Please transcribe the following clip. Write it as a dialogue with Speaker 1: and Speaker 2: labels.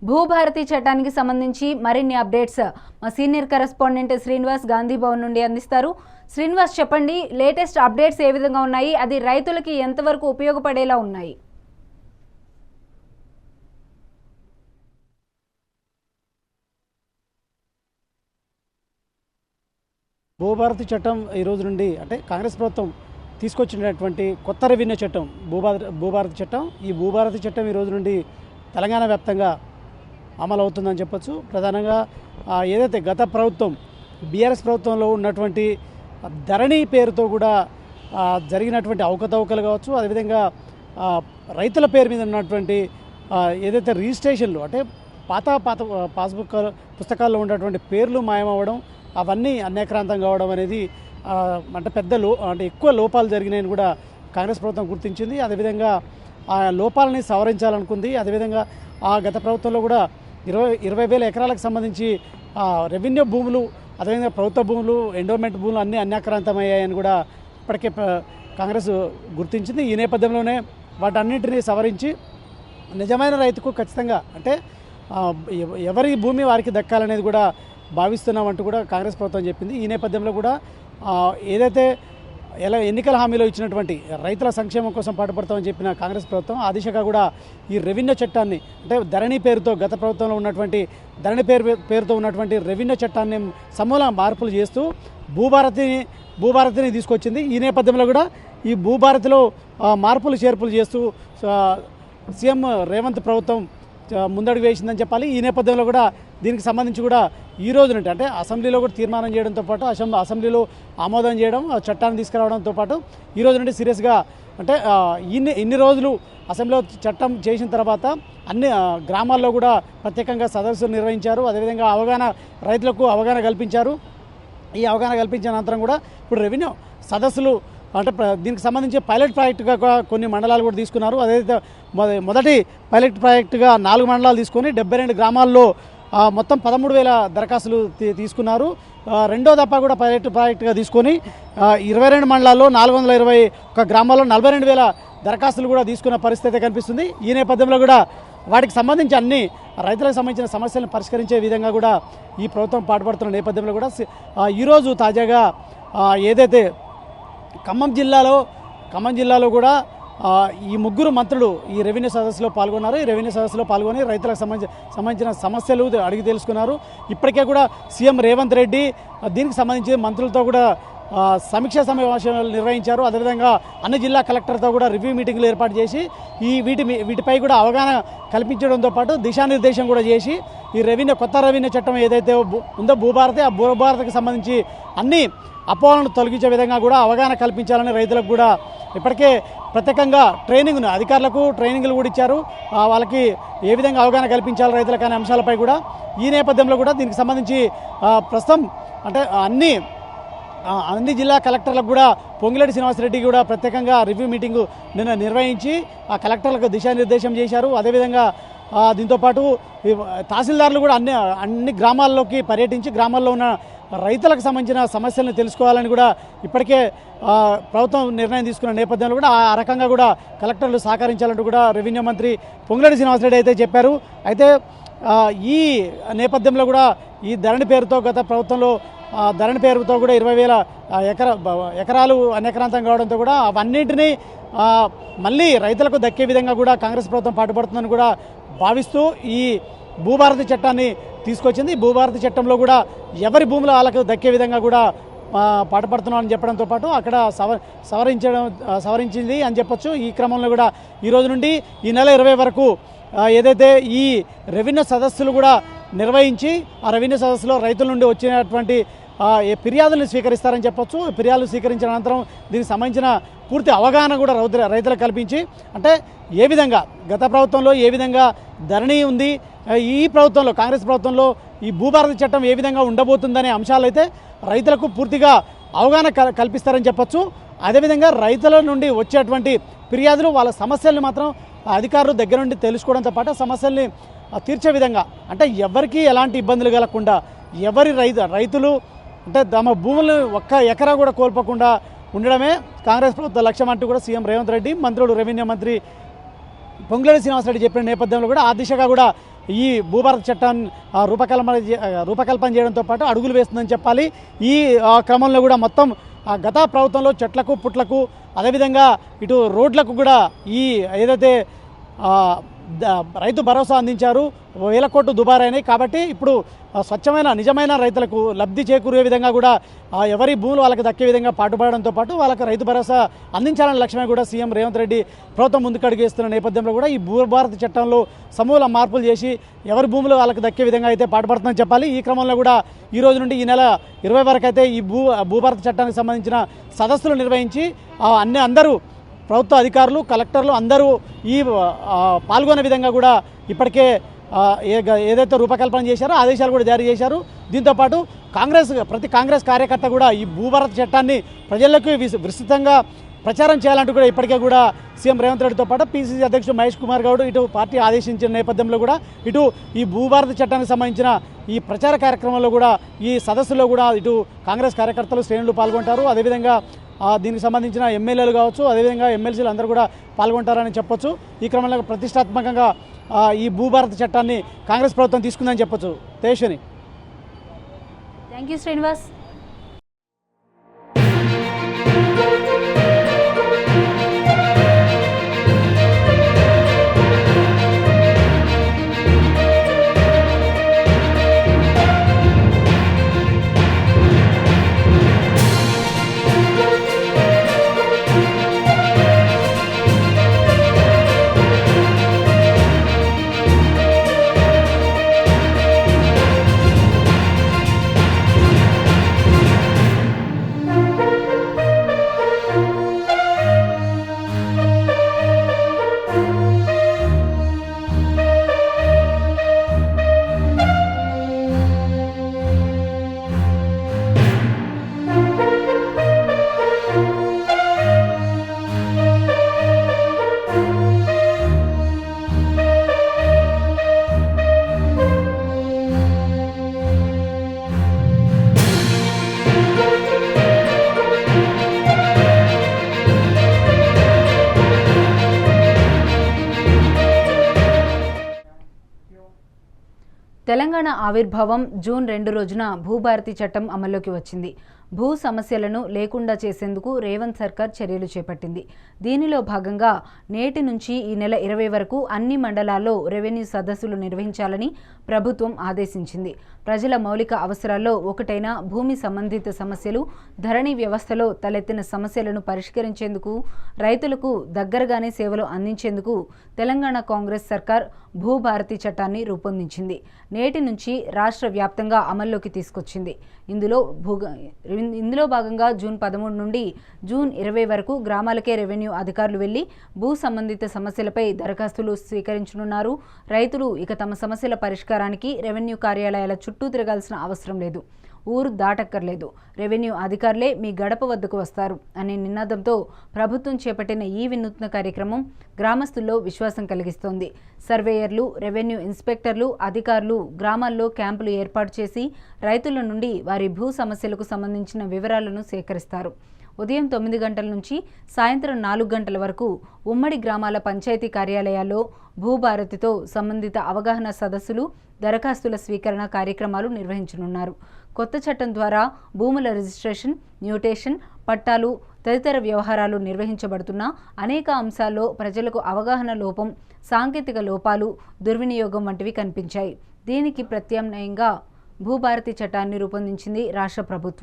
Speaker 1: భూభారతి చట్టానికి సంబంధించి మరిన్ని అప్డేట్స్ మా సీనియర్ కరెస్పాండెంట్ శ్రీనివాస్ గాంధీ భవన్ నుండి అందిస్తారు. శ్రీనివాస్, చెప్పండి, లేటెస్ట్ అప్డేట్స్ ఏ విధంగా ఉన్నాయి, అది రైతులకి ఎంతవరకు ఉపయోగపడేలా ఉన్నాయి?
Speaker 2: భూభారతి చట్టం ఈ రోజు నుండి అంటే కాంగ్రెస్ ప్రభుత్వం తీసుకొచ్చినటువంటి కొత్త రెవెన్యూ చట్టం భూభారతి చట్టం. ఈ భూభారతి చట్టం ఈ రోజు నుండి తెలంగాణ వ్యాప్తంగా అమలు అవుతుందని చెప్పొచ్చు. ప్రధానంగా ఏదైతే గత ప్రభుత్వం బీఆర్ఎస్ ప్రభుత్వంలో ఉన్నటువంటి ధరణి పేరుతో కూడా జరిగినటువంటి అవకతవకలు కావచ్చు, అదేవిధంగా రైతుల పేరు మీద ఉన్నటువంటి ఏదైతే రిజిస్ట్రేషన్లు అంటే పాత పాస్బుక్ పుస్తకాల్లో ఉన్నటువంటి పేర్లు మాయమవ్వడం, అవన్నీ అన్యాక్రాంతం కావడం అనేది అంటే అంటే ఎక్కువ లోపాలు జరిగినాయని కూడా కాంగ్రెస్ ప్రభుత్వం గుర్తించింది. అదేవిధంగా ఆ లోపాలని సవరించాలనుకుంది. అదేవిధంగా గత ప్రభుత్వంలో కూడా 20,000 ఎకరాలకు సంబంధించి రెవెన్యూ భూములు, అదేవిధంగా ప్రభుత్వ భూములు, ఎండోమెంట్ భూములు అన్నీ అన్యాక్రాంతమయ్యాయని కూడా ఇప్పటికే కాంగ్రెస్ గుర్తించింది. ఈ నేపథ్యంలోనే వాటన్నింటినీ సవరించి నిజమైన రైతుకు ఖచ్చితంగా అంటే ఎవరి భూమి వారికి దక్కాలనేది కూడా భావిస్తున్నామంటూ కూడా కాంగ్రెస్ ప్రభుత్వం చెప్పింది. ఈ నేపథ్యంలో కూడా ఏదైతే ఎన్నికల హామీలో ఇచ్చినటువంటి రైతుల సంక్షేమం కోసం పాటుపడతామని చెప్పిన కాంగ్రెస్ ప్రభుత్వం ఆ దిశగా కూడా ఈ రెవెన్యూ చట్టాన్ని అంటే ధరణి పేరుతో గత ప్రభుత్వంలో ఉన్నటువంటి ధరణి పేరుతో ఉన్నటువంటి రెవెన్యూ చట్టాన్ని సమూల మార్పులు చేస్తూ భూభారతిని తీసుకొచ్చింది. ఈ నేపథ్యంలో కూడా ఈ భూభారతిలో మార్పులు చేర్పులు చేస్తూ సీఎం రేవంత్ ప్రభుత్వం ముందడుగు వేసిందని చెప్పాలి. ఈ నేపథ్యంలో కూడా దీనికి సంబంధించి కూడా ఈ రోజు నుండి అంటే అసెంబ్లీలో కూడా తీర్మానం చేయడంతో పాటు అసెంబ్లీలో ఆమోదం చేయడం, చట్టాన్ని తీసుకురావడంతో పాటు ఈ రోజు నుండి సీరియస్గా అంటే ఇన్ని రోజులు అసెంబ్లీలో చట్టం చేసిన తర్వాత అన్ని గ్రామాల్లో కూడా ప్రత్యేకంగా సదస్సులు నిర్వహించారు. అదేవిధంగా రైతులకు అవగాహన కల్పించారు. ఈ అవగాహన కల్పించిన అనంతరం కూడా ఇప్పుడు రెవెన్యూ సదస్సులు అంటే దీనికి సంబంధించి పైలట్ ప్రాజెక్టుగా కొన్ని మండలాలు కూడా తీసుకున్నారు. అదేవిధంగా మొదటి పైలట్ ప్రాజెక్టుగా 4 మండలాలు తీసుకొని 72 గ్రామాల్లో మొత్తం 13,000 దరఖాస్తులు తీసుకున్నారు. రెండో దఫా కూడా పైలట్ ప్రాజెక్టుగా తీసుకొని 22 మండలాల్లో 421 గ్రామాల్లో 42,000 దరఖాస్తులు కూడా తీసుకున్న పరిస్థితి కనిపిస్తుంది. ఈ నేపథ్యంలో కూడా వాటికి సంబంధించి అన్ని రైతులకు సంబంధించిన సమస్యలను పరిష్కరించే విధంగా కూడా ఈ ప్రభుత్వం పాటుపడుతున్న నేపథ్యంలో కూడా ఈరోజు తాజాగా ఏదైతే ఖమ్మం జిల్లాలో కూడా ఈ 3 మంత్రులు ఈ రెవెన్యూ సదస్సులో పాల్గొన్నారు. ఈ రెవెన్యూ సదస్సులో పాల్గొని రైతులకు సంబంధించిన సమస్యలు అడిగి తెలుసుకున్నారు. ఇప్పటికే కూడా సీఎం రేవంత్ రెడ్డి దీనికి సంబంధించి మంత్రులతో కూడా సమీక్షా సమావేశాలు నిర్వహించారు. అదేవిధంగా అన్ని జిల్లా కలెక్టర్తో కూడా రివ్యూ మీటింగ్లు ఏర్పాటు చేసి వీటిపై కూడా అవగాహన కల్పించడంతో పాటు దిశానిర్దేశం కూడా చేసి ఈ కొత్త రెవెన్యూ చట్టం ఏదైతే ఉందో భూభారతి, ఆ భూభారతికి సంబంధించి అన్ని అపోహలను తొలగించే విధంగా కూడా అవగాహన కల్పించాలని రైతులకు కూడా ఇప్పటికే ప్రత్యేకంగా అధికారులకు ట్రైనింగ్లు కూడా ఇచ్చారు. వాళ్ళకి ఏ విధంగా అవగాహన కల్పించాలి రైతులకు అనే అంశాలపై కూడా ఈ నేపథ్యంలో కూడా దీనికి సంబంధించి ప్రస్తుతం అంటే అన్ని జిల్లా కలెక్టర్లకు కూడా పొంగిలేటి శ్రీనివాసరెడ్డి కూడా ప్రత్యేకంగా రివ్యూ మీటింగు నిన్న నిర్వహించి ఆ కలెక్టర్లకు దిశానిర్దేశం చేశారు. అదేవిధంగా దీంతోపాటు తహసీల్దార్లు కూడా అన్ని గ్రామాల్లోకి పర్యటించి గ్రామాల్లో ఉన్న రైతులకు సంబంధించిన సమస్యలను తెలుసుకోవాలని కూడా ఇప్పటికే ప్రభుత్వం నిర్ణయం తీసుకున్న నేపథ్యంలో కూడా ఆ రకంగా కూడా కలెక్టర్లు సహకరించాలంటూ కూడా రెవెన్యూ మంత్రి పొంగిలేటి శ్రీనివాసరెడ్డి అయితే చెప్పారు. అయితే ఈ నేపథ్యంలో కూడా ఈ ధరణి పేరుతో గత ప్రభుత్వంలో ధరణి పేరుతో కూడా 20,000 ఎకరాలు అన్యాక్రాంతం కావడంతో కూడా అవన్నింటినీ మళ్ళీ రైతులకు దక్కే విధంగా కూడా కాంగ్రెస్ ప్రభుత్వం పాటుపడుతుందని కూడా భావిస్తూ ఈ భూభారతి చట్టాన్ని తీసుకొచ్చింది. భూభారతి చట్టంలో కూడా ఎవరి భూములు వాళ్ళకు దక్కే విధంగా కూడా పాటుపడుతున్నామని చెప్పడంతో పాటు అక్కడ సవరించింది అని చెప్పొచ్చు. ఈ క్రమంలో కూడా ఈ రోజు నుండి ఈ నెల 20 వరకు ఏదైతే ఈ రెవెన్యూ సదస్సులు కూడా నిర్వహించి ఆ రెవెన్యూ సదస్సులో రైతుల నుండి వచ్చినటువంటి ఫిర్యాదులను స్వీకరిస్తారని చెప్పొచ్చు. ఫిర్యాదులు స్వీకరించిన అనంతరం దీనికి సంబంధించిన పూర్తి అవగాహన కూడా రైతులకు కల్పించి అంటే ఏ విధంగా గత ప్రభుత్వంలో ఏ విధంగా ధరణి ఉంది, ఈ ప్రభుత్వంలో కాంగ్రెస్ ప్రభుత్వంలో ఈ భూభారతి చట్టం ఏ విధంగా ఉండబోతుందనే అంశాలైతే రైతులకు పూర్తిగా అవగాహన కల్పిస్తారని చెప్పొచ్చు. అదేవిధంగా రైతుల నుండి వచ్చేటువంటి ఫిర్యాదులు వాళ్ళ సమస్యల్ని మాత్రం అధికారులు దగ్గర నుండి తెలుసుకోవడంతో పాటు సమస్యల్ని తీర్చే విధంగా అంటే ఎవరికి ఎలాంటి ఇబ్బందులు కలగకుండా రైతులు అంటే తమ భూములను 1 ఎకరా కూడా కోల్పోకుండా ఉండడమే కాంగ్రెస్ ప్రభుత్వ లక్ష్యం అంటూ కూడా సీఎం రేవంత్ రెడ్డి మంత్రులు రెవెన్యూ మంత్రి పొంగులేటి శ్రీనివాసరెడ్డి చెప్పిన నేపథ్యంలో కూడా ఆ దిశగా కూడా ఈ భూభారతి చట్టాన్ని రూపకల్పన చేయడంతో పాటు అడుగులు వేస్తుందని చెప్పాలి. ఈ క్రమంలో కూడా మొత్తం గత ప్రభుత్వంలో చెట్లకు పుట్లకు అదేవిధంగా ఇటు రోడ్లకు కూడా ఈ ఏదైతే రైతు భరోసా అందించారు, 1000 కోట్లు దుబారైనాయి. కాబట్టి ఇప్పుడు స్వచ్ఛమైన నిజమైన రైతులకు లబ్ధి చేకూరే విధంగా కూడా ఎవరి భూములు వాళ్ళకి దక్కే విధంగా పాటుపడడంతో పాటు వాళ్ళకి రైతు భరోసా అందించాలనే లక్ష్యమే కూడా సీఎం రేవంత్ రెడ్డి ప్రభుత్వం ముందుకడుగేస్తున్న నేపథ్యంలో కూడా ఈ భూభారతి చట్టంలో సమూల మార్పులు చేసి ఎవరి భూములు వాళ్ళకి దక్కే విధంగా అయితే పాటుపడుతుందని చెప్పాలి. ఈ క్రమంలో కూడా ఈ రోజు నుండి ఈ నెల 20 వరకు అయితే ఈ భూభారతి చట్టానికి సంబంధించిన సదస్సులు నిర్వహించి అందరూ ప్రభుత్వ అధికారులు కలెక్టర్లు అందరూ ఈ పాల్గొనే విధంగా కూడా ఇప్పటికే ఏదైతే రూపకల్పన చేశారో ఆదేశాలు కూడా జారీ చేశారు. దీంతోపాటు ప్రతి కాంగ్రెస్ కార్యకర్త కూడా ఈ భూభారతి చట్టాన్ని ప్రజలకు విస్తృతంగా ప్రచారం చేయాలంటూ కూడా ఇప్పటికే కూడా సీఎం రేవంత్ రెడ్డితో పాటు పీసీసీ అధ్యక్షుడు మహేష్ కుమార్ గౌడ్ ఇటు పార్టీ ఆదేశించిన నేపథ్యంలో కూడా ఇటు ఈ భూభారతి చట్టానికి సంబంధించిన ఈ ప్రచార కార్యక్రమంలో కూడా ఈ సదస్సులో కూడా ఇటు కాంగ్రెస్ కార్యకర్తలు శ్రేణులు పాల్గొంటారు. అదేవిధంగా దీనికి సంబంధించిన ఎమ్మెల్యేలు కావచ్చు, అదేవిధంగా ఎమ్మెల్సీలు అందరూ కూడా పాల్గొంటారని చెప్పొచ్చు. ఈ క్రమంలో ప్రతిష్టాత్మకంగా ఈ భూభారతి చట్టాన్ని కాంగ్రెస్ ప్రభుత్వం తీసుకుందని చెప్పొచ్చు. తేజస్విని.
Speaker 1: Thank you Srinivas. తెలంగాణ ఆవిర్భావం జూన్ 2 రోజున భూభారతి చట్టం అమల్లోకి వచ్చింది. భూ సమస్యలను లేకుండా చేసేందుకు రేవంత్ సర్కార్ చర్యలు చేపట్టింది. దీనిలో భాగంగా నేటి నుంచి ఈ నెల 20 వరకు అన్ని మండలాల్లో రెవెన్యూ సదస్సులు నిర్వహించాలని ప్రభుత్వం ఆదేశించింది. ప్రజల మౌలిక అవసరాల్లో ఒకటైన భూమి సంబంధిత సమస్యలు, ధరణి వ్యవస్థలో తలెత్తిన సమస్యలను పరిష్కరించేందుకు, రైతులకు దగ్గరగానే సేవలు అందించేందుకు తెలంగాణ కాంగ్రెస్ సర్కార్ భూభారతి చట్టాన్ని రూపొందించింది. నేటి నుంచి రాష్ట్ర వ్యాప్తంగా అమల్లోకి తీసుకొచ్చింది. ఇందులో భాగంగా జూన్ 13 నుండి జూన్ 20 వరకు గ్రామాలకే రెవెన్యూ అధికారులు వెళ్లి భూ సంబంధిత సమస్యలపై దరఖాస్తులు స్వీకరించనున్నారు. రైతులు ఇక తమ సమస్యల పరిష్కారానికి రెవెన్యూ కార్యాలయాల చుట్టూ తిరగాల్సిన అవసరం లేదు, ఊరు దాటక్కర్లేదు, రెవెన్యూ అధికారులే మీ గడప వద్దకు వస్తారు అనే నినాదంతో ప్రభుత్వం చేపట్టిన ఈ వినూత్న కార్యక్రమం గ్రామస్తుల్లో విశ్వాసం కలిగిస్తోంది. సర్వేయర్లు, రెవెన్యూ ఇన్స్పెక్టర్లు, అధికారులు గ్రామాల్లో క్యాంపులు ఏర్పాటు చేసి రైతుల నుండి వారి భూ సమస్యలకు సంబంధించిన వివరాలను సేకరిస్తారు. ఉదయం 9 గంటల నుంచి సాయంత్రం 4 గంటల వరకు ఉమ్మడి గ్రామాల పంచాయతీ కార్యాలయాల్లో భూభారతితో సంబంధిత అవగాహన సదస్సులు, దరఖాస్తుల స్వీకరణ కార్యక్రమాలు నిర్వహించనున్నారు. కొత్త చట్టం ద్వారా భూముల రిజిస్ట్రేషన్, మ్యూటేషన్, పట్టాలు తదితర వ్యవహారాలు నిర్వహించబడుతున్న అనేక అంశాల్లో ప్రజలకు అవగాహన లోపం, సాంకేతిక లోపాలు, దుర్వినియోగం వంటివి కనిపించాయి. దీనికి ప్రత్యామ్నాయంగా భూభారతి చట్టాన్ని రూపొందించింది రాష్ట్ర ప్రభుత్వం.